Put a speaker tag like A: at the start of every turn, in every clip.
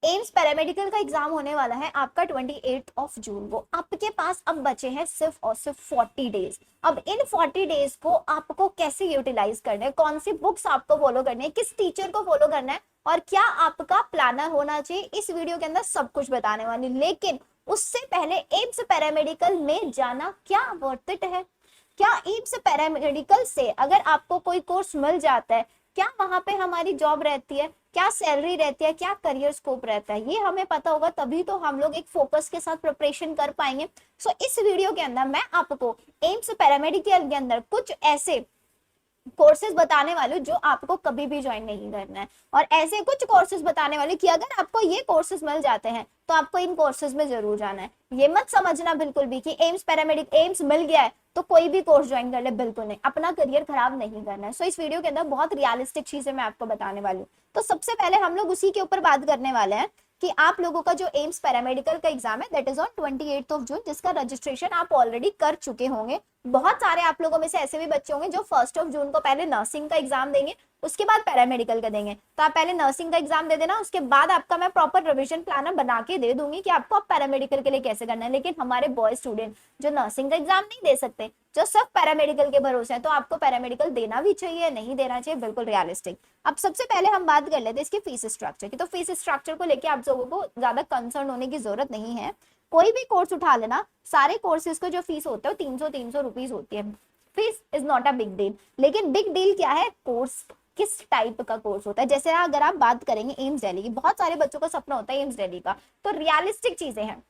A: AIIMS paramedical का exam होने वाला है आपका 28 जून को। आपके पास अब बचे हैं सिर्फ और सिर्फ 40 डेज। अब इन 40 डेज को आपको कैसे यूटिलाइज करना है, कौन सी बुक्स आपको फॉलो करनी है, किस टीचर को फॉलो करना है और क्या आपका प्लानर होना चाहिए, इस वीडियो के अंदर सब कुछ बताने वाली। लेकिन उससे पहले एम्स पैरामेडिकल में जाना क्या वर्थ इट है? क्या एम्स पैरामेडिकल से अगर आपको कोई कोर्स मिल जाता है, क्या वहां पे हमारी जॉब रहती है, क्या सैलरी रहती है, क्या करियर स्कोप रहता है, ये हमें पता होगा तभी तो हम लोग एक फोकस के साथ प्रिपरेशन कर पाएंगे। सो इस वीडियो के अंदर मैं आपको एम्स पैरामेडिकल के अंदर कुछ ऐसे कोर्सेज बताने वाले जो आपको कभी भी ज्वाइन नहीं करना है, और ऐसे कुछ कोर्सेज बताने वाले कि अगर आपको ये कोर्सेज मिल जाते हैं तो आपको इन कोर्सेज में जरूर जाना है। ये मत समझना बिल्कुल भी कि एम्स पैरामेडिक एम्स मिल गया है तो कोई भी कोर्स ज्वाइन कर ले, बिल्कुल नहीं, अपना करियर खराब नहीं करना है। सो इस वीडियो के अंदर बहुत रियलिस्टिक चीजें मैं आपको बताने वाली हूँ। तो सबसे पहले हम लोग उसी के ऊपर बात करने वाले हैं कि आप लोगों का जो एम्स पैरामेडिकल का एग्जाम है दैट इज ऑन 28 जून, जिसका रजिस्ट्रेशन आप ऑलरेडी कर चुके होंगे। बहुत सारे आप लोगों में से ऐसे भी बच्चे होंगे जो 1 जून को पहले नर्सिंग का एग्जाम देंगे, उसके बाद पैरामेडिकल का देंगे। तो आप पहले नर्सिंग का एग्जाम दे देना, उसके बाद आपका मैं प्रॉपर रिवीजन प्लानर बना के दे दूंगी कि आपको पैरामेडिकल के लिए कैसे करना है। लेकिन हमारे बॉय स्टूडेंट जो नर्सिंग का एग्जाम नहीं दे सकते, जो सिर्फ पैरामेडिकल के भरोसे है, तो आपको पैरामेडिकल देना भी चाहिए, नहीं देना चाहिए, बिल्कुल रियलिस्टिक। अब सबसे पहले हम बात कर लेते हैं इसकी फीस स्ट्रक्चर की। तो फीस स्ट्रक्चर को लेकर आप लोगों को ज्यादा कंसर्न होने की जरूरत नहीं है। कोई भी कोर्स उठा लेना, सारे कोर्सेज को जो फीस होता है 300 रुपीज होती है। Fees is not a big deal. लेकिन बिग डील क्या है, कोर्स किस टाइप का कोर्स होता है। जैसे अगर आप बात करेंगे एम्स दिल्ली की, बहुत सारे बच्चों का सपना होता है एम्स दिल्ली का, तो रियलिस्टिक चीजें हैं।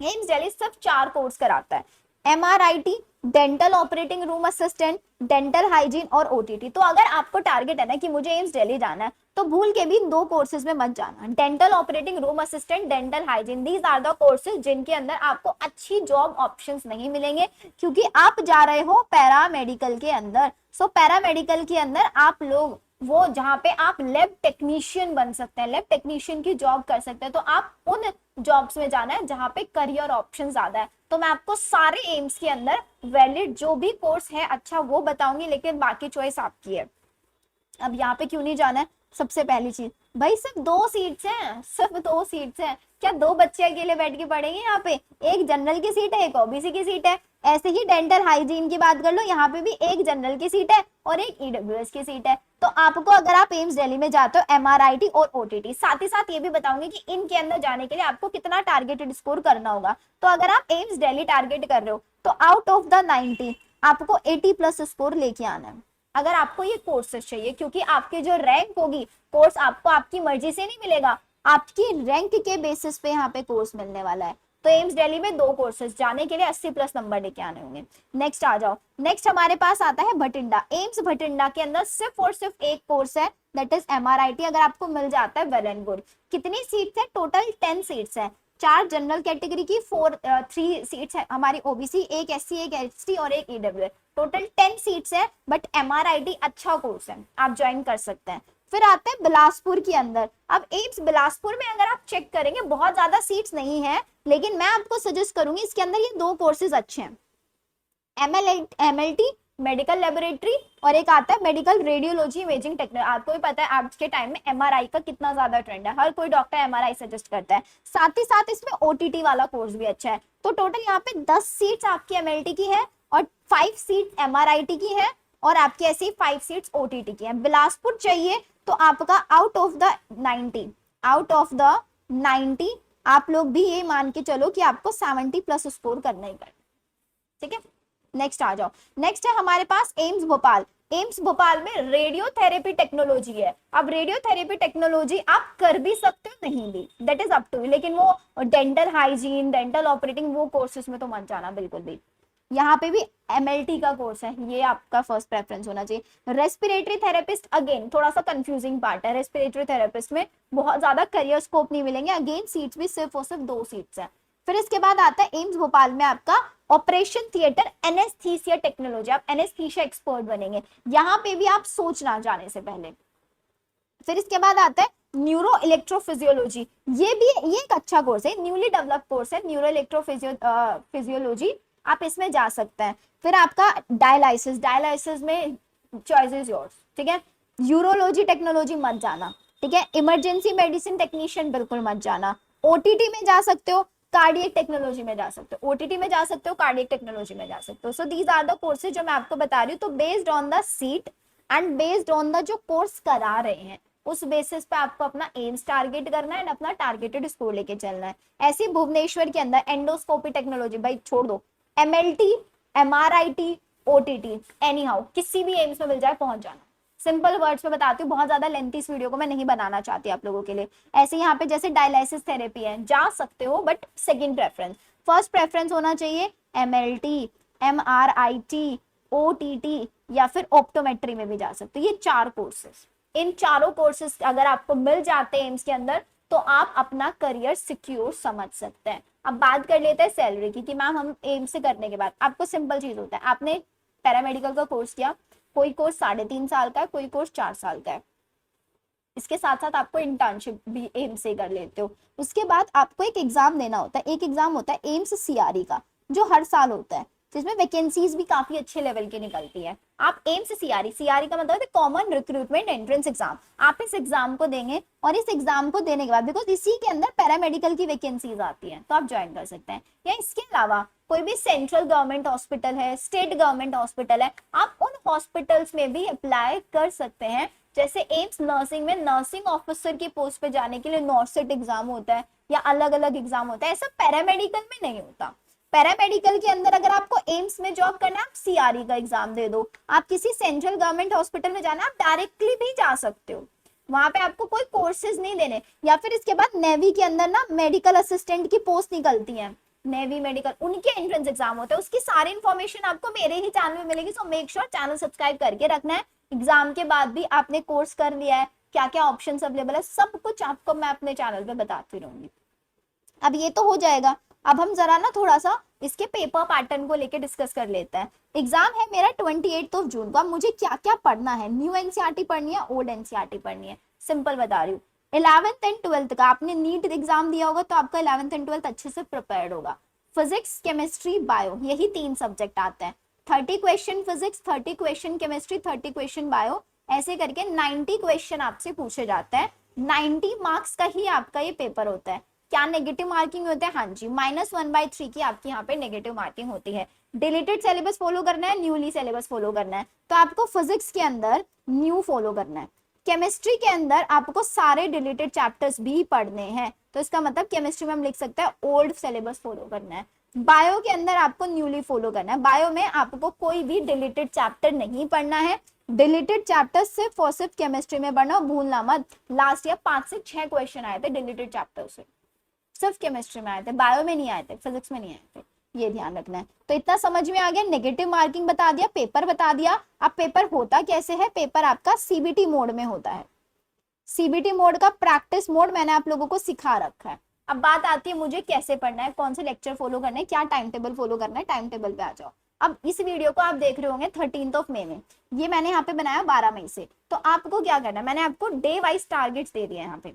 A: एम्स दिल्ली सिर्फ 4 कोर्स कराता है, MRIT, dental operating room assistant, dental hygiene और OTT। तो अगर आपको टारगेट है ना कि मुझे एम्स दिल्ली जाना है, तो भूल के भी इन 2 कोर्सेज में मत जाना। Dental operating room assistant, dental hygiene, these are the courses जिनके अंदर आपको अच्छी जॉब ऑप्शंस नहीं मिलेंगे, क्योंकि आप जा रहे हो पैरामेडिकल के अंदर। सो पैरामेडिकल के अंदर आप लोग वो जहां पे आप लैब टेक्नीशियन बन सकते हैं, लैब टेक्नीशियन की जॉब कर सकते हैं, तो आप उन जॉब्स में जाना है जहां पे करियर ऑप्शन ज्यादा है। तो मैं आपको सारे एम्स के अंदर वैलिड जो भी कोर्स है अच्छा वो बताऊंगी, लेकिन बाकी चॉइस आपकी है। अब यहाँ पे क्यों नहीं जाना है, सबसे पहली चीज, भाई सिर्फ 2 सीट्स हैं, सिर्फ 2 सीट्स हैं। क्या 2 बच्चे अकेले बैठ के पढ़ेंगे यहाँ पे? एक जनरल की सीट है, एक OBC की सीट है। ऐसे ही डेंटल हाइजीन की बात कर लो, यहाँ पे भी एक जनरल की सीट है और एक EWS की सीट है। तो आपको अगर आप एम्स दिल्ली में जाते हो MRIT और OTT, साथ ही साथ ये भी बताऊंगी कि इनके अंदर जाने के लिए आपको कितना टारगेटेड स्कोर करना होगा। तो अगर आप एम्स दिल्ली टारगेट कर रहे हो तो आउट ऑफ द 90 आपको 80+ स्कोर लेके आना है अगर आपको ये कोर्सेज चाहिए, क्योंकि आपकी जो रैंक होगी, कोर्स आपको आपकी मर्जी से नहीं मिलेगा, आपकी रैंक के बेसिस पे यहाँ पे कोर्स मिलने वाला है। तो एम्स दिल्ली में 2 कोर्सेज जाने के लिए 80+ नंबर लेके आने होंगे। नेक्स्ट आ जाओ, नेक्स्ट हमारे पास आता है भटिंडा। एम्स भटिंडा के अंदर सिर्फ और सिर्फ एक कोर्स है, दैट इज MRIT। अगर आपको मिल जाता है वेल एंड गुड। कितनी सीट्स है? टोटल 10 सीट्स है। 4 जनरल कैटेगरी की, 3 सीट्स है हमारी OBC, एक SC, एक ST और एक EWS। टोटल 10 सीट्स है, बट MRIT अच्छा कोर्स है, आप ज्वाइन कर सकते हैं। फिर आते हैं बिलासपुर के अंदर। अब एम्स बिलासपुर में अगर आप चेक करेंगे बहुत ज्यादा सीट्स नहीं है, लेकिन मैं आपको सजेस्ट करूंगी इसके अंदर ये 2 कोर्सेज अच्छे हैं, MLT मेडिकल लेबोरेटरी, और एक आता है मेडिकल रेडियोलॉजी इमेजिंग टेक्नोलॉजी। आपको भी पता है आज के टाइम में MRI का कितना ज्यादा ट्रेंड है, हर कोई डॉक्टर MRI सजेस्ट करता है। साथ ही साथ इसमें OTT वाला कोर्स भी अच्छा है। तो टोटल यहाँ पे 10 सीट्स आपकी MLT की है और 5 सीट MRIT की है, और आपकी ऐसी 5 सीट्स OTT की है। बिलासपुर चाहिए तो आपका आउट ऑफ द 90 आप लोग भी ये मान के चलो कि आपको 70+ स्कोर करना ही करना, ठीक है। नेक्स्ट आ जाओ, नेक्स्ट है हमारे पास एम्स भोपाल। एम्स भोपाल में रेडियोथेरेपी टेक्नोलॉजी है। अब रेडियोथेरेपी टेक्नोलॉजी आप कर भी सकते हो, नहीं भी, that is up to you. लेकिन वो डेंटल हाइजीन, डेंटल ऑपरेटिंग, वो कोर्सेज में तो मत जाना बिल्कुल भी। यहाँ पे भी MLT का कोर्स है, ये आपका फर्स्ट प्रेफरेंस होना चाहिए। रेस्पिरेटरी थेरेपिस्ट, अगेन थोड़ा सा कंफ्यूजिंग पार्ट है। रेस्पिरेटरी थेरेपिस्ट में बहुत ज्यादा करियर स्कोप नहीं मिलेंगे, अगेन सीट्स भी सिर्फ और सिर्फ 2 सीट्स है। फिर इसके बाद आता है एम्स भोपाल में आपका ऑपरेशन थिएटर एनेस्थीसिया टेक्नोलॉजी। आप एनेस्थीसिया एक्सपर्ट बनेंगे, यहाँ पे भी आप सोचना जाने से पहले। फिर इसके बाद आता है न्यूरो इलेक्ट्रोफिजियोलॉजी, ये एक अच्छा कोर्स है, न्यूली डेवलप कोर्स है, न्यूरो इलेक्ट्रोफिजियोलॉजी, आप इसमें जा सकते हैं। फिर आपका डायलाइसिस में चॉइस इज योर्स, ठीक है। यूरोलॉजी टेक्नोलॉजी मत जाना, ठीक है। इमरजेंसी मेडिसिन टेक्नीशियन बिल्कुल मत जाना। ओटीटी में जा सकते हो, कार्डियक टेक्नोलॉजी में जा सकते हो, ओटीटी में जा सकते हो, कार्डियक टेक्नोलॉजी में जा सकते हो। So these are the courses जो मैं आपको बता रही हूँ। तो based on the seat and based on the जो कोर्स करा रहे हैं, उस बेसिस पे आपको अपना एम्स टारगेट करना है, अपना टारगेटेड स्कोर लेके चलना है। ऐसे भुवनेश्वर के अंदर एंडोस्कोपी टेक्नोलॉजी, भाई छोड़ दो, एमएलटी, एमआरआईटी, ओटीटी, एनी हाउ किसी भी एम्स में मिल जाए पहुंच जाना। सिंपल वर्ड्स में बताती हूँ, बहुत ज्यादा लेंथी इस वीडियो को मैं नहीं बनाना चाहती आप लोगों के लिए। ऐसे यहाँ पे जैसे डायलिसिस थेरेपी है, जा सकते हो, but second preference, first preference होना चाहिए एमएलटी, एमआरआईटी, ओटीटी या फिर ऑप्टोमेट्री में भी जा सकते हो। ये 4 कोर्सेस, इन चारों कोर्सेस अगर आपको मिल जाते हैं एम्स के अंदर, तो आप अपना करियर सिक्योर समझ सकते हैं। अब बात कर लेते हैं सैलरी की, कि मैम हम एम्स से करने के बाद, आपको सिंपल चीज होता है, आपने पैरामेडिकल का कोर्स किया, कोई कोर्स 3.5 साल का है, कोई कोर्स 4 साल का है, इसके साथ साथ आपको इंटर्नशिप भी एम्स से कर लेते हो। उसके बाद आपको एक एग्जाम देना होता है, एक एग्जाम होता है एम्स सीआरई का, जो हर साल होता है, जिसमें वैकेंसीज भी काफी अच्छे लेवल की निकलती है। आप एम्स सीआरई, सीआरई का मतलब है कॉमन रिक्रूटमेंट एंट्रेंस एग्जाम, आप इस एग्जाम को देंगे और इस एग्जाम को देने के बाद, बिकॉज इसी के अंदर पैरामेडिकल की वैकेंसीज आती है, तो आप ज्वाइन कर सकते हैं। या इसके अलावा कोई भी सेंट्रल गवर्नमेंट हॉस्पिटल है, स्टेट गवर्नमेंट हॉस्पिटल है, आप उन हॉस्पिटल्स में भी अप्लाई कर सकते हैं। जैसे एम्स नर्सिंग में नर्सिंग ऑफिसर की पोस्ट पे जाने के लिए नॉर्सेट एग्जाम होता है, या अलग अलग एग्जाम होता है, ऐसा पैरामेडिकल में नहीं होता। पैरामेडिकल के अंदर अगर आपको एम्स में जॉब करना है, आप सीआरई का एग्जाम दे दो, आप किसी सेंट्रल गवर्नमेंट हॉस्पिटल में जाना, आप डायरेक्टली भी जा सकते हो, वहां पे आपको कोई कोर्सेज नहीं देने। या फिर इसके बाद नेवी के अंदर ना मेडिकल असिस्टेंट की पोस्ट निकलती है, नेवी मेडिकल, उनके एंट्रेंस एग्जाम होता है, उसकी सारी इन्फॉर्मेशन आपको मेरे ही चैनल में मिलेगी। So make sure channel subscribe करके रखना है। एग्जाम के बाद भी आपने कोर्स कर लिया है, क्या क्या ऑप्शंस अवेलेबल है, सब कुछ आपको मैं अपने चैनल पे बताती रहूंगी। अब ये तो हो जाएगा, अब हम जरा ना थोड़ा सा इसके पेपर पैटर्न को लेके डिस्कस कर लेते हैं। एग्जाम है मेरा 28 जून को। अब मुझे क्या क्या पढ़ना है, न्यू एनसीईआरटी पढ़नी है, ओल्ड एनसीईआरटी पढ़नी है, सिंपल बता रही हूँ। 11th एंड 12th का आपने नीट एग्जाम दिया होगा, तो आपका 11th एंड 12th अच्छे से प्रिपेयर्ड होगा। फिजिक्स, केमिस्ट्री, बायो, यही 3 सब्जेक्ट आते हैं। 30 question physics, 30 question chemistry, 30 question bio, ऐसे करके 90 क्वेश्चन आपसे पूछे जाते हैं। 90 मार्क्स का ही आपका ये पेपर होता है। क्या नेगेटिव मार्किंग होता है? हाँ जी, -1/3 की आपकी यहाँ पे नेगेटिव मार्किंग होती है। डिलीटेड सिलेबस फॉलो करना है, न्यूली सिलेबस फॉलो करना है, तो आपको फिजिक्स के अंदर न्यू फॉलो करना है। केमिस्ट्री के अंदर आपको सारे डिलीटेड चैप्टर्स भी पढ़ने हैं, तो इसका मतलब केमिस्ट्री में हम लिख सकते हैं ओल्ड सिलेबस फॉलो करना है। बायो के अंदर आपको न्यूली फॉलो करना है। बायो में आपको कोई भी डिलीटेड चैप्टर नहीं पढ़ना है, डिलीटेड चैप्टर सिर्फ और सिर्फ केमिस्ट्री में पढ़ना, भूलना मत। लास्ट ईयर 5 से 6 क्वेश्चन आए थे डिलीटेड चैप्टर से, सिर्फ केमिस्ट्री में आए थे, बायो में नहीं आए थे, फिजिक्स में नहीं आए थे, ये ध्यान रखना है। तो इतना समझ में आ गया, नेगेटिव मार्किंग बता दिया, पेपर बता दिया। अब पेपर होता कैसे है, पेपर आपका सीबीटी मोड में होता है। सीबीटी मोड का प्रैक्टिस मोड मैंने आप लोगों को सिखा रखा है। अब बात आती है मुझे कैसे पढ़ना है, कौन से लेक्चर फॉलो करना है, क्या टाइम टेबल फॉलो करना है, टाइम टेबल पे आ जाओ। अब इस वीडियो को आप देख रहे होंगे 13 मई में, ये मैंने यहाँ पे बनाया 12 मई से। तो आपको क्या करना है, मैंने आपको डे वाइज टारगेट्स दे दिए यहाँ पे,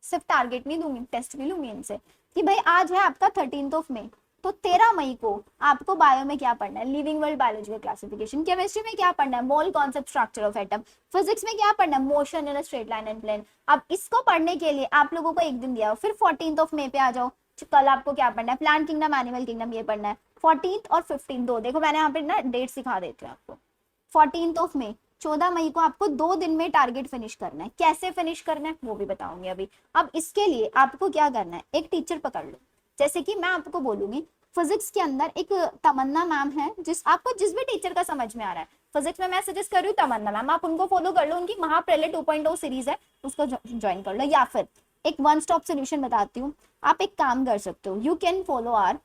A: सिर्फ टारगेट नहीं दूंगी, टेस्ट भी लूंगी इनसे, कि भाई आज है आपका 13 मई, तो 13 मई को आपको बायो में क्या पढ़ना है, living world biological classification, chemistry में क्या पढ़ना है, mole concept structure of atom, physics में क्या पढ़ना है, motion in a straight line and plane. अब इसको पढ़ने के लिए आप लोगों को एक दिन दिया हो, फिर 14 मई पे आ जाओ, कल आपको क्या पढ़ना है, प्लांट किंगडम, एनिमल किंगडम, ये पढ़ना है। 14 और 15 दो, देखो मैंने यहाँ पे ना डेट सिखा देती हूँ आपको। 14 मई, 14 मई को आपको 2 दिन में टारगेट फिनिश करना है। कैसे फिनिश करना है वो भी बताऊंगी अभी। अब इसके लिए आपको क्या करना है, एक टीचर पकड़ लो, जैसे कि मैं आपको बोलूंगी फिजिक्स के अंदर एक तमन्ना मैम है, आपको जिस भी टीचर का समझ में आ रहा है, फिजिक्स में मैं सजेस्ट कर रही हूँ तमन्ना मैम, आप उनको फॉलो कर लो, उनकी महाप्रलय 2.0 सीरीज है, उसको ज्वाइन कर लो। या फिर एक वन स्टॉप सोल्यूशन बताती हूँ, आप एक काम कर सकते हो, यू कैन फॉलो आर,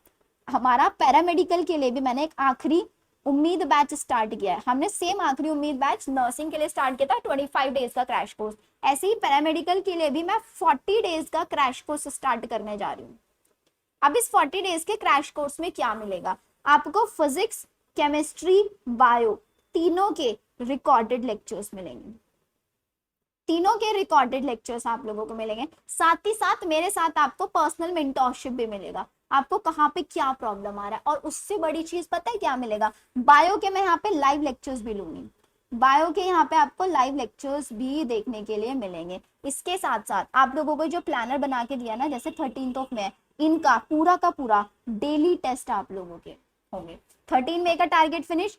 A: हमारा पैरामेडिकल के लिए भी मैंने एक आखिरी उम्मीद बैच स्टार्ट किया है। हमने सेम आखिरी उम्मीद बैच नर्सिंग के लिए स्टार्ट किया था, 25 डेज का क्रैश कोर्स। ऐसे ही पैरामेडिकल के लिए भी मैं 40 डेज का क्रैश कोर्स स्टार्ट करने जा रही हूँ। अब इस 40 डेज के क्रैश कोर्स में क्या मिलेगा आपको, फिजिक्स, केमिस्ट्री, बायो, तीनों के रिकॉर्डेड लेक्चर्स मिलेंगे, तीनों के रिकॉर्डेड लेक्चर्स आप लोगों को मिलेंगे। साथ ही साथ मेरे साथ आपको पर्सनल मेंटोरशिप भी मिलेगा, आपको कहाँ पे क्या प्रॉब्लम आ रहा है, और उससे बड़ी चीज पता है क्या मिलेगा, बायो के मैं यहाँ पे लाइव लेक्चर्स भी लूंगी। बायो के यहाँ पे आपको लाइव लेक्चर्स भी देखने के लिए मिलेंगे। इसके साथ साथ आप लोगों को जो प्लानर बना के दिया ना, जैसे 13 मई, इनका पूरा का पूरा डेली टेस्ट आप लोगों के होंगे। 13 मई का टारगेट फिनिश,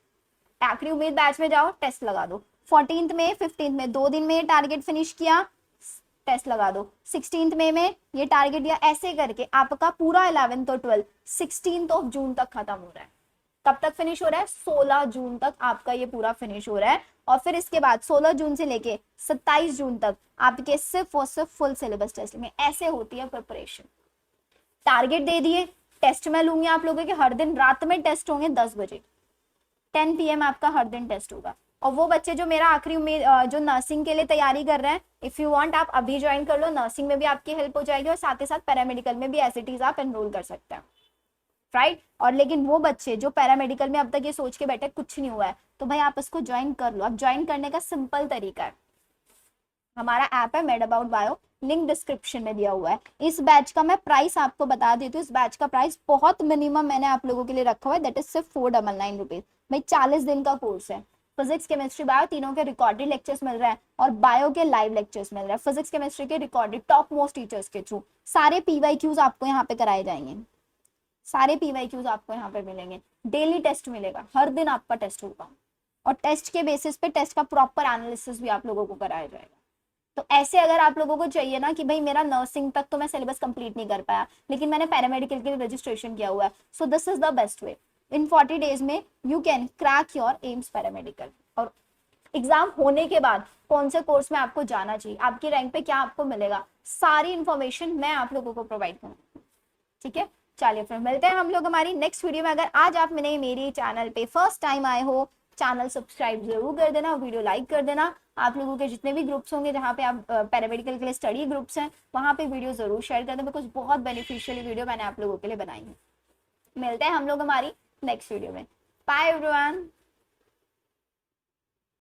A: आखिरी उम्मीद बैच में जाओ, टेस्ट लगा दो। 14 मई 15 में 2 दिन में ये टारगेट फिनिश किया, टेस्ट लगा दो। 16 मई में ये टारगेट दिया, ऐसे करके आपका पूरा 11th और 12th 16 जून तक खत्म हो रहा है। कब तक फिनिश हो रहा है? 16 जून तक आपका ये पूरा फिनिश हो रहा है। और फिर इसके बाद 16 जून से लेके 27 जून तक आपके सिर्फ और सिर्फ फुल सिलेबस टेस्ट में। ऐसे होती है प्रिपरेशन। टारगेट दे दिए, टेस्ट में लूंगी आप लोगों के, हर दिन रात में टेस्ट होंगे 10 बजे, 10 PM आपका हर दिन टेस्ट होगा। और वो बच्चे जो मेरा आखिरी उम्मीद जो नर्सिंग के लिए तैयारी कर रहे हैं, इफ यू वांट आप अभी ज्वाइन कर लो, नर्सिंग में भी आपकी हेल्प हो जाएगी और साथ ही साथ पैरामेडिकल में भी एज इट इज आप एनरोल कर सकते हैं, राइट। और लेकिन वो बच्चे जो पैरामेडिकल में अब तक ये सोच के बैठे कुछ नहीं हुआ है, तो भाई आप इसको ज्वाइन कर लो। अब ज्वाइन करने का सिंपल तरीका है, हमारा ऐप है made about bio, link description में दिया हुआ है। इस बैच का मैं प्राइस आपको बता देती हूँ। इस बैच का प्राइस बहुत मिनिमम मैंने आप लोगों के लिए रखा हुआ है, दैट इज सिर्फ 499 रुपीज। भाई 40 दिन का कोर्स है। फिजिक्स केमिस्ट्री बायो तीनों के रिकॉर्डेड लेक्चर्स मिल रहे हैं और बायो के लाइव लेक्चर्स मिल रहे हैं। फिजिक्स केमिस्ट्री के रिकॉर्डेड टॉप मोस्ट टीचर्स के थ्रू सारे PYQs आपको यहाँ पे कराए जाएंगे, सारे PYQs आपको यहाँ पे मिलेंगे। डेली टेस्ट मिलेगा, हर दिन आपका टेस्ट होगा और टेस्ट के बेसिस पे टेस्ट का प्रॉपर एनालिसिस भी आप लोगों को कराया जाएगा। तो ऐसे अगर आप लोगों को चाहिए ना कि भाई मेरा नर्सिंग तक तो मैं सिलेबस कंप्लीट नहीं कर पाया, लेकिन मैंने पैरामेडिकल के लिए रजिस्ट्रेशन किया हुआ है, so this is the best way. In 40 days में you can crack your AIIMS paramedical. और एग्जाम होने के बाद कौन से कोर्स में आपको जाना चाहिए, आपकी रैंक पे क्या आपको मिलेगा, सारी इंफॉर्मेशन मैं आप लोगों को प्रोवाइड करूँगी, ठीक है। चलिए फिर मिलते हैं हम लोग हमारी नेक्स्ट वीडियो में। अगर आज आपने मेरी चैनल पे फर्स्ट टाइम आए हो, चैनल सब्सक्राइब जरूर कर देना, वीडियो लाइक कर देना। आप लोगों के जितने भी ग्रुप्स होंगे जहाँ पे आप पैरामेडिकल के लिए स्टडी ग्रुप्स हैं, वहाँ पे वीडियो जरूर शेयर कर देना, बिकॉज बहुत बेनिफिशियल वीडियो मैंने आप लोगों के लिए बनाई है। मिलते हैं हम लोग हमारी नेक्स्ट वीडियो में। Bye everyone.